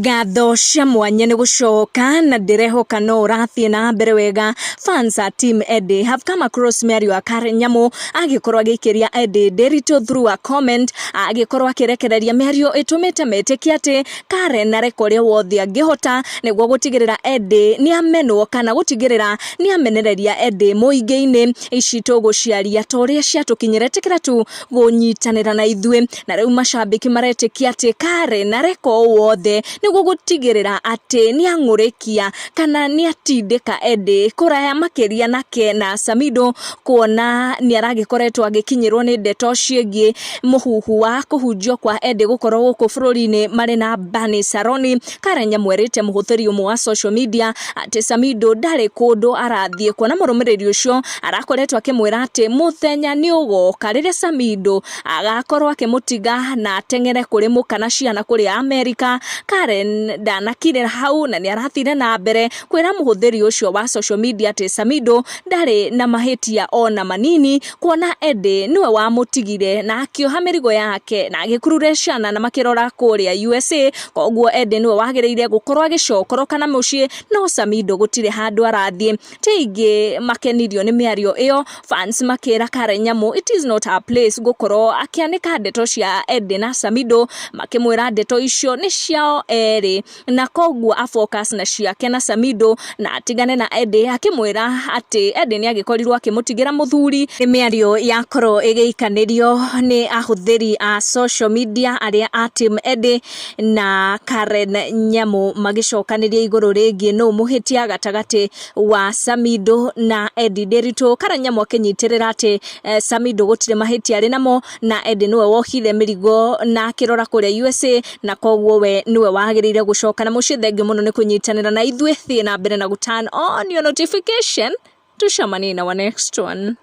Ngatho cia mwanya ni gucoka na ndirehoka no urathie na mbere wega. Fans a team Edday have come across Mary wa Nyamu agikorwo agikiria Edday derito through a comment, agikorwo akirekereria Mary itumite metiki ati Karen na rekore wothe angihota niguo gutigirira Edday ni amenwo kana gutigirira ni amenereria Edday muingi-ini. Ici tuguciaria toria ciatukinyirete kira tu gunyitanira na ithue, na riu macambiki maretikia ati Karen na reko wothe niguo gutigirira ati ni ang'urikia kana ni atindika Edday kuraya makiria nake na Samido, kuona ni aragikoretwo agikinyirwo ni ndeto ciegi muhuhu wa kuhunjio kwa Edday gukorwo guku bururi-ini mari na bani saroni. Karen Nyamu erite muhuthiri umwe wa social media ati Samido ndari kundu arathie, kuona murumiriri ucio arakoretwo akimwira ati muthenya ni ugoka riria Samido agakorwo akimutiga na atengere kuri mukana ciana kuri America. Karen ndanakirira hau na ni arathire na mbere kwira muhuthiri ucio wa social media ati Samido ndari na mahitia ona manini, kuona Edday niwe wamutigire na akioha mirigo yake na agikurure ciana na makirora kuria USA. Koguo Edday niwe wagiriire gukorwo agicokoroka na mucii, no Samido gutire handu arathie. Teigi makenirio ni miario iyo, fans makira Karen Nyamu it is not her place gukorwo akianika ndeto cia Edday na Samido, makimwira ndeto icio ni ciao eri na koguo afocus na ciake na Samido na atigane na Edday, akimwira ati Edday ni agikorirwo akimutigira muthuri. Ni miario yakoro igiikanirio ni ahuthiri a social media aria a team Edday na Karen Nyamu magicokaniria iguru rigi no muhitia gatagati wa Samido na Edday derito. Karen Nyamu akinyitirira ati Samido gutire mahitia ari namo na Edday niwe wohire mirigo na kirora kuria USA, na koguo we niwe wagiriire gucoka na mucii. Thengio muno ni kunyitanira na ithue thie na mbere na guturn on your notification. Tucemanie na our next one.